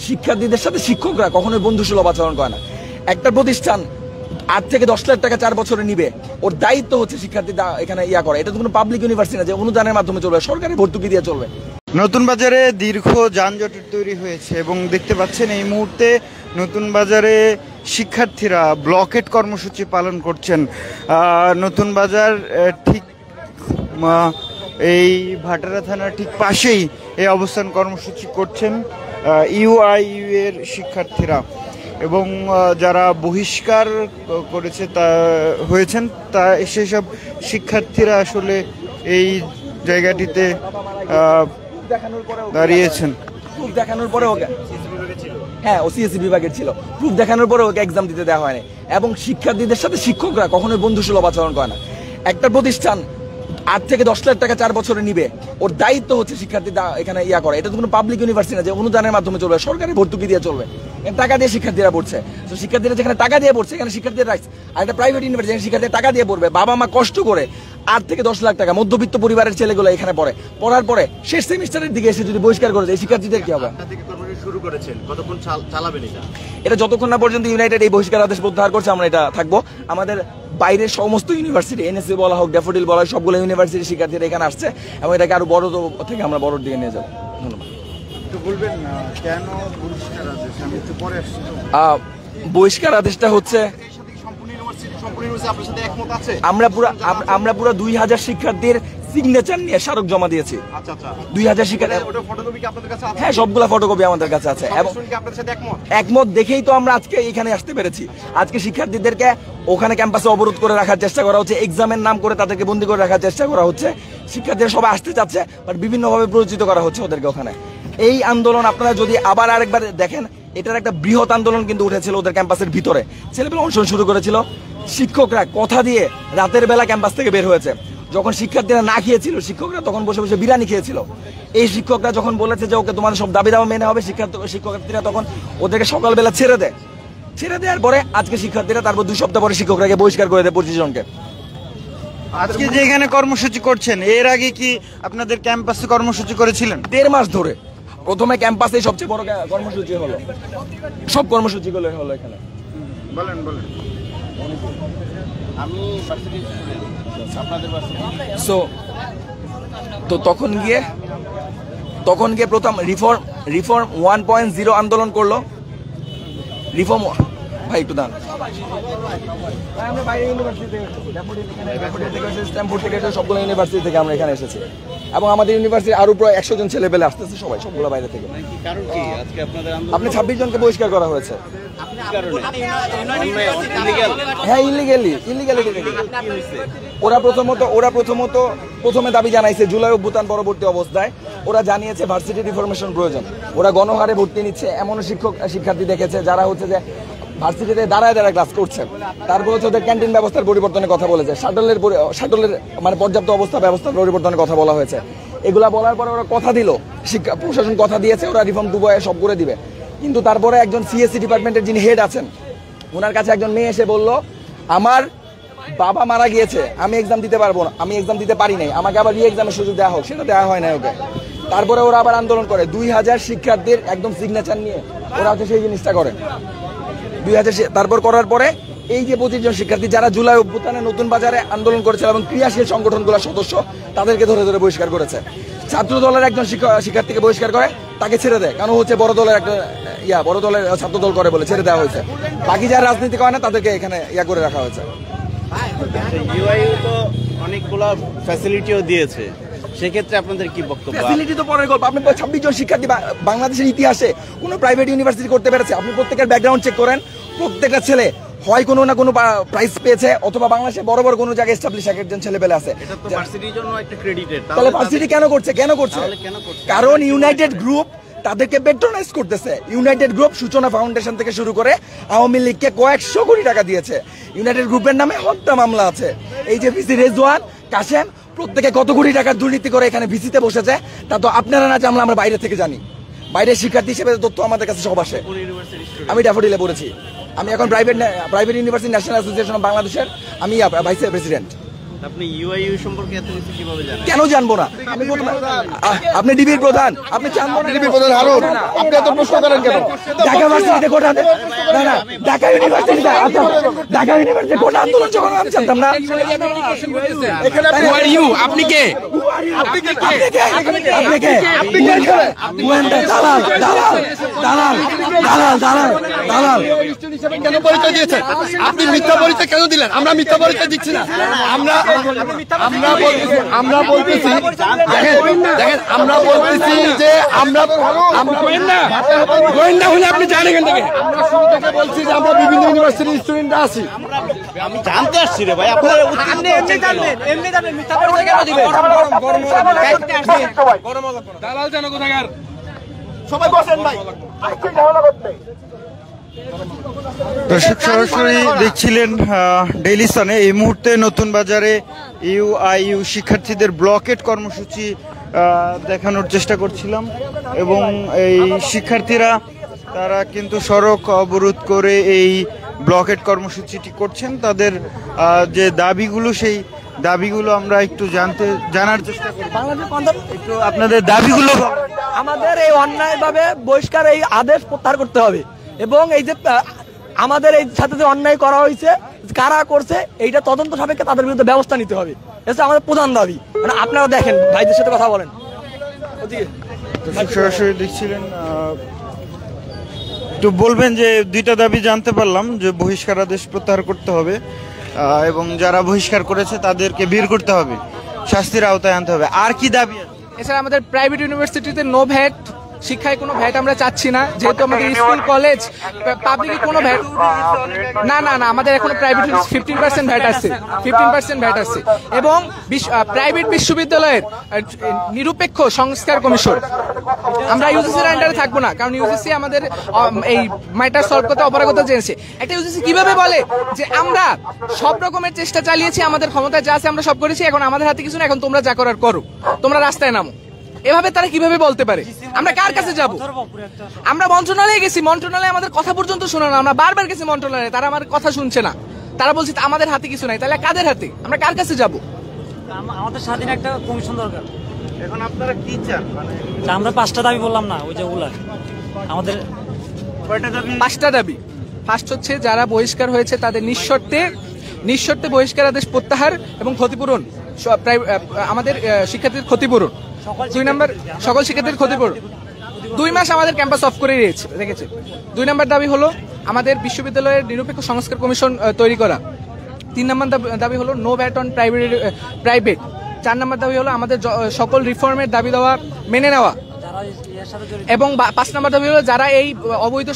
শিক্ষার্থীদের সাথে শিক্ষকরা কখনোই বন্ধুসুলভ আচরণ করে না। একটা প্রতিষ্ঠান 8 থেকে 10 লাখ টাকা 4 বছরে নিবে, ওর দায়িত্ব হচ্ছে শিক্ষার্থীরা এখানে করে। এটা তো কোনো পাবলিক ইউনিভার্সিটি না যে অনুদানের মাধ্যমে চলবে, সরকারি ভর্তুকি দিয়ে চলবে। নতুন বাজারে দীর্ঘ যানজটের তৈরি হয়েছে এবং দেখতে পাচ্ছেন এই মুহূর্তে নতুন বাজারে শিক্ষার্থীরা ব্লকেট কর্মসূচি পালন করছেন। নতুন বাজার ঠিক এই ভাটারা থানার ঠিক পাশেই এই অবস্থান কর্মসূচি করছেন ইউআইইউ এর শিক্ষার্থীরা এবং যারা বহিষ্কার করেছে হয়েছেন সেসব শিক্ষার্থীরা আসলে এই জায়গাটিতে দাঁড়িয়েছেন। প্রুফ দেখানোর পরে ওকে, হ্যাঁ ও সিএসসি বিভাগের ছিল, প্রুফ দেখানোর পরে ওকে এক্সাম দিতে দেওয়া হয়নি। এবং শিক্ষার্থীদের সাথে শিক্ষকরা কখনোই বন্ধুসুলভ আচরণ করে না। একটা প্রতিষ্ঠান 8 থেকে 10 লাখ টাকা 4 বছরে নিবে, ওর দায়িত্ব হচ্ছে শিক্ষার্থীরা এখানে করে। এটা তো কোনো পাবলিক ইউনিভার্সিটি না যে অনুদানের মাধ্যমে চলবে, সরকারি ভর্তুকি দিয়ে চলবে। টাকা দিয়ে শিক্ষার্থীরা পড়ছে, তো শিক্ষার্থীরা যেখানে টাকা দিয়ে পড়ছে এখানে শিক্ষার্থীরা রাখছে। আর একটা প্রাইভেট ইউনিভার্সিটি শিক্ষার্থীরা টাকা দিয়ে পড়বে, বাবা মা কষ্ট করে 8 থেকে 10 লাখ টাকা মধ্যবিত্ত পরিবারের ছেলেগুলো এখানে পড়ে, পড়ার পরে শেষ সেমিস্টারের দিকে এসে যদি বহিষ্কার করে দেয় শিক্ষার্থীদের কি হবে? এটা যতক্ষণ না পর্যন্ত ইউনাইটেড এই বহিষ্কার আদেশ প্রত্যাহার করছে আমরা এটা থাকবো। আমাদের বাইরের সমস্ত ইউনিভার্সিটি, এনএসসি বলা হোক, ড্যাফোডিল বলা হোক, সবগুলো ইউনিভার্সিটির শিক্ষার্থীরা এখানে আসছে এবং এটাকে আরো বড় থেকে আমরা বড় দিকে নিয়ে যাবো। ধন্যবাদ। বহিষ্কার আদেশটা হচ্ছে আমরা পুরো 2000 শিক্ষার্থীর সিগনেচার নিয়ে স্মারক জমা দিয়েছি। 2000 শিক্ষার্থী, হ্যাঁ সবগুলা ফটোকপি আমাদের কাছে আছে এবং একমত দেখেই তো আমরা আজকে এখানে আসতে পেরেছি। আজকে শিক্ষার্থীদেরকে ওখানে ক্যাম্পাসে অবরোধ করে রাখার চেষ্টা করা হচ্ছে, এক্সামের নাম করে তাদেরকে বন্দী করে রাখার চেষ্টা করা হচ্ছে। শিক্ষার্থীরা সবাই আসতে চাচ্ছে বাট বিভিন্নভাবে প্ররোচিত করা হচ্ছে ওদেরকে ওখানে। এই আন্দোলন আপনারা যদি আবার আরেকবার দেখেন, এটার একটা বৃহৎ আন্দোলন কিন্তু উঠেছিল ওদের ক্যাম্পাসের ভিতরে, ছেলেপেলে অনশন শুরু করেছিল। শিক্ষকরা কথা দিয়ে রাতের বেলা ক্যাম্পাস থেকে বের হয়েছে। যখন শিক্ষার্থীরা না খেয়েছিল শিক্ষকরা তখন বসে বসে বিরিয়ানি খেয়েছিল। এই শিক্ষকরা যখন বলেছে যে ওকে তোমাদের সব দাবি দাওয়া মেনে হবে, শিক্ষার্থীরা তখন ওদেরকে সকালবেলা ছেড়ে দেওয়ার পরে আজকে শিক্ষার্থীরা তারপর 2 সপ্তাহ পরে শিক্ষকরাকে বহিষ্কার করে দেয় 25 জনকে। আজকে যে এখানে কর্মসূচি করছেন, এর আগে কি আপনাদের ক্যাম্পাসে কর্মসূচি করেছিলেন? 1.5 মাস ধরে প্রথমে ক্যাম্পাসে সবচেয়ে বড় কর্মসূচি হলো, সব কর্মসূচিগুলো হলো এখানে। বলেন। আমি তো তখন গিয়ে প্রথম রিফর্ম 1.0 আন্দোলন করলো। রিফর্ম ভাই একটু দান, সবগুলো ইউনিভার্সিটি থেকে আমরা এখানে এসেছি এবং আমাদের ইউনিভার্সিটি আরো প্রায় 100 জন ছেলে পেলে আসতেছে, সবগুলো বাইরে থেকে। আপনি 26 জনকে বহিষ্কার করা হয়েছে। হ্যাঁ ইলিগালি। ওরা প্রথমে দাবি জানাইছে জুলাই অভ্যুত্থান পরবর্তী অবস্থায় ওরা জানিয়েছে ভার্সিটি রিফরমেশন প্রয়োজন। ওরা গণহারে ভর্তি নিচ্ছে, এমনও শিক্ষার্থী দেখেছে যারা হচ্ছে যে ভার্সিটিতে দাঁড়ায় ক্লাস করছে। তারপর হচ্ছে ওদের ক্যান্টিন ব্যবস্থার পরিবর্তনের কথা বলেছে, শাটলের মানে পর্যাপ্ত ব্যবস্থার পরিবর্তনের কথা বলা হয়েছে। এগুলা বলার পরে ওরা কথা দিল, শিক্ষা প্রশাসন কথা দিয়েছে ওরা রিফর্ম 2 সব করে দিবে। কিন্তু তারপরে একজন সিএসসি ডিপার্টমেন্টের যিনি হেড আছেন ওনার কাছে একজন মেয়ে এসে বলল, আমার বাবা মারা গিয়েছে, আমি এক্সাম দিতে পারবো না, আমি এক্সাম দিতে পারি নাই, আমাকে আবার এক্সামের সুযোগ দেওয়া হোক। সেটা দেওয়া হয় না ওকে। তারপরে ওরা আবার আন্দোলন করে 2000 শিক্ষার্থীর একদম সিগনেচার নিয়ে ওরা হচ্ছে সেই জিনিসটা করে 2000। তারপর করার পরে এই যে 25 জন শিক্ষার্থী যারা জুলাই অভ্যুত্থানে নতুন বাজারে আন্দোলন করেছিল এবং ক্রিয়াশীল সংগঠনগুলোর সদস্য, তাদেরকে ধরে বহিষ্কার করেছে। ছাত্র দলের একজন শিক্ষার্থীকে বহিষ্কার করে, তাকে ছেড়ে দেয়, কারণ হচ্ছে বড় দলের ছাত্র দল করে বলে ছেড়ে দেওয়া হয়েছে। বাকি যারা রাজনীতি করে না তাদেরকে এখানে করে রাখা হয়েছে। ইউআইইউ তো অনেকগুলো ফ্যাসিলিটিও দিয়েছে, সেক্ষেত্রে আপনাদের কি বক্তব্য? ফ্যাসিলিটি তো পরের গল্প। আপনি 26 জন শিক্ষার্থী বাংলাদেশের ইতিহাসে কোনো প্রাইভেট ইউনিভার্সিটি করতে পেরেছে? আপনি প্রত্যেকের ব্যাকগ্রাউন্ড চেক করেন, প্রত্যেকটা ছেলে হয় কোনো না কোনো প্রাইজ পেয়েছে অথবা বাংলাদেশে বড় কোনো জায়গায় এস্টাবলিশ একজন ছেলে পেলে আছে। এটা তো ভার্সিটির জন্য একটা ক্রেডিটেড। তাহলে ভার্সিটি কেন করছে? কারণ ইউনাইটেড গ্রুপ তাদেরকে পেট্রোনাইজ করতেছে। ইউনাইটেড গ্রুপ সূচনা ফাউন্ডেশন থেকে শুরু করে আওয়ামী লীগকে কয়েকশো কোটি টাকা দিয়েছে। ইউনাইটেড গ্রুপের নামে হত্যা মামলা আছে। এই যে ভিসি রেজওয়ান, কাশেম, প্রত্যেকে কত কোটি টাকার দুর্নীতি করে এখানে ভিসিতে বসেছে, তা তো আপনারা না জানলে আমরা বাইরে থেকে জানি। বাইরের শিক্ষার্থী হিসেবে তথ্য আমাদের কাছে সব আসে। আমি ড্যাফোডিলে পড়েছি। আমি এখন private university national association of বাংলাদেশের আমি ভাইস প্রেসিডেন্ট। আপনি ইউআইইউ সম্পর্কে এত কিছু কিভাবে জানেন? কেন জানবো না? আমি আপনি ডিবির প্রধান, আপনি জানবো না? ডিবির প্রধান হারুন, আপনি এত প্রশ্ন করেন কেন? ঢাকা ভার্সিটিতে কোটা না ঢাকা ইউনিভার্সিটিতে ঢাকা ইউনিভার্সিটি কোটা আন্দোলন যখন আমি জানতাম না। আপনি কে? আপনি কে? গোয়েন্দা, দালাল দালাল দালাল দালাল দালাল দালাল কেন পরিচয় দিয়েছেন? আপনি মিথ্যা পরিচয় কেন দিলেন? আমরা মিথ্যা পরিচয় দিচ্ছি না। আমরা বলতেছি দেখেন আমরা বলতেছি যে আমরা গোয়েন্দা হলে আপনি জানেন এখান থেকে। আমরা শুরু থেকে বলছি যে আমরা বিভিন্ন ইউনিভার্সিটির স্টুডেন্টরা আছি। আমি জানতে আসছি রে ভাই, আপনারা দালাল জানো কোথাকার? সবাই বসেন ভাই, দর্শক সরাসরি দেখছিলেন ডেইলি সানে। এই মুহূর্তে নতুন বাজারে ইউআইইউ শিক্ষার্থীদের ব্লকেট কর্মসূচি দেখানোর চেষ্টা করছিলাম এবং এই শিক্ষার্থীরা তারা কিন্তু সড়ক অবরোধ করে এই ব্লকেট কর্মসূচিটি করছেন। তাদের যে দাবিগুলো, সেই দাবিগুলো আমরা একটু জানার চেষ্টা করি। একটু আপনাদের দাবিগুলো। আমাদের এই অন্যায়ভাবে বহিষ্কার এই আদেশ প্রত্যাহার করতে হবে এবং এই যে আমাদের এই সাথে যে অন্যায় করা হয়েছে, কারা করছে এইটা তদন্ত সাপেক্ষে তাদের বিরুদ্ধে ব্যবস্থা নিতে হবে। এটা আমাদের প্রধান দাবি। মানে আপনারা দেখেন, ভাইদের সাথে কথা বলেন। সরাসরি দেখছিলেন, একটু বলবেন যে দুইটা দাবি জানতে পারলাম, যে বহিষ্কার আদেশ প্রত্যাহার করতে হবে এবং যারা বহিষ্কার করেছে তাদেরকে বের করতে হবে, শাস্তির আওতায় আনতে হবে। আর কি দাবি আছে? এছাড়া আমাদের প্রাইভেট ইউনিভার্সিটিতে নো ভ্যাট, শিক্ষায় কোনো ভ্যাট আমরা চাচ্ছি না, যেহেতু আমাদের স্কুল কলেজ পাবলিকে কোনো ভ্যাট না না না আমাদের এখনো প্রাইভেট 15% ভ্যাট আসছে, 15% ভ্যাট আসছে। এবং প্রাইভেট বিশ্ববিদ্যালয়ের নিরপেক্ষ সংস্কার কমিশন, আমরা ইউজিসির আন্ডারে থাকবো না, কারণ ইউজিসি আমাদের এই ম্যাটার সলভ করতে অপারগতা জেনেছে। একটা ইউজিসি কিভাবে বলে যে আমরা সব রকমের চেষ্টা চালিয়েছি, আমাদের ক্ষমতায় যা আছে আমরা সব করেছি, এখন আমাদের হাতে কিছু না, এখন তোমরা যা করার করো, তোমরা রাস্তায় নামো। এভাবে তারা কিভাবে বলতে পারে? আমরা কার কাছে যাব? আমরা মন্ত্রণালয়ে গেছি, মন্ত্রণালয়ে আমাদের কথা পর্যন্ত শোনো না। আমরা বারবার গেছি মন্ত্রণালয়ে, তারা আমার কথা শুনছে না। তারা বলছে আমাদের হাতে কিছু নাই। তাহলে কাদের হাতে? আমরা কার কাছে যাব? আমাদের স্বাধীন একটা কমিশন দরকার। এখন আপনারা কি চান? আমরা 5টা দাবি বললাম না, ওই যে ওগুলা আমাদের কয়টা দাবি? 5টা দাবি। ফার্স্ট হচ্ছে যারা বহিষ্কার হয়েছে তাদের নিঃশর্তে বহিষ্কার আদেশ প্রত্যাহার এবং ক্ষতিপূরণ, আমাদের শিক্ষার্থীদের ক্ষতিপূরণ। 2 নম্বর, সকল শিক্ষার্থীদের ক্ষতিপূরণ। 2 মাস আমাদের ক্যাম্পাস অফ করে রেখেছে। 2 নম্বর দাবি হলো আমাদের বিশ্ববিদ্যালয়ের নিরপেক্ষ সংস্কার কমিশন তৈরি করা। 3 নম্বর দাবি হলো নো ভ্যাট অন প্রাইভেট। 4 নম্বর দাবি হলো আমাদের সকল রিফর্মের দাবি দেওয়া মেনে নেওয়া। এবং 5 নম্বর দাবি হলো যারা এই অবৈধ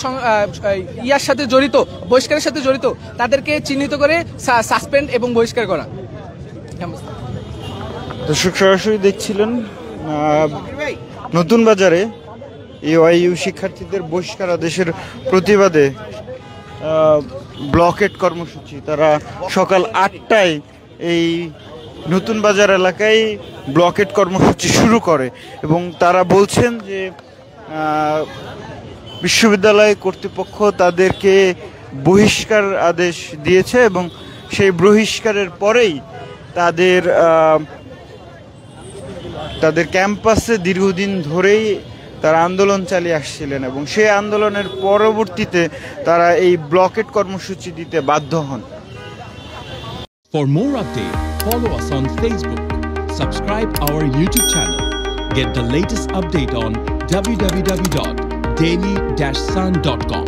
ইয়ার সাথে জড়িত, বহিষ্কারের সাথে জড়িত, তাদেরকে চিহ্নিত করে সাসপেন্ড এবং বহিষ্কার করা। দর্শক সরাসরি দেখছিলেন নতুন বাজারে ইউআইইউ শিক্ষার্থীদের বহিষ্কার আদেশের প্রতিবাদে ব্লকেট কর্মসূচি। তারা সকাল 8টায় এই নতুন বাজার এলাকায় ব্লকেট কর্মসূচি শুরু করে এবং তারা বলছেন যে বিশ্ববিদ্যালয় কর্তৃপক্ষ তাদেরকে বহিষ্কার আদেশ দিয়েছে এবং সেই বহিষ্কারের পরেই তাদের ক্যাম্পাসে দীর্ঘদিন ধরেই তারা আন্দোলন চালিয়ে আসছিলেন এবং সেই আন্দোলনের পরবর্তীতে তারা এই ব্লকেট কর্মসূচি দিতে বাধ্য হন। For more updates, follow us on Facebook, subscribe our YouTube channel, get the latest update on www.daily-sun.com.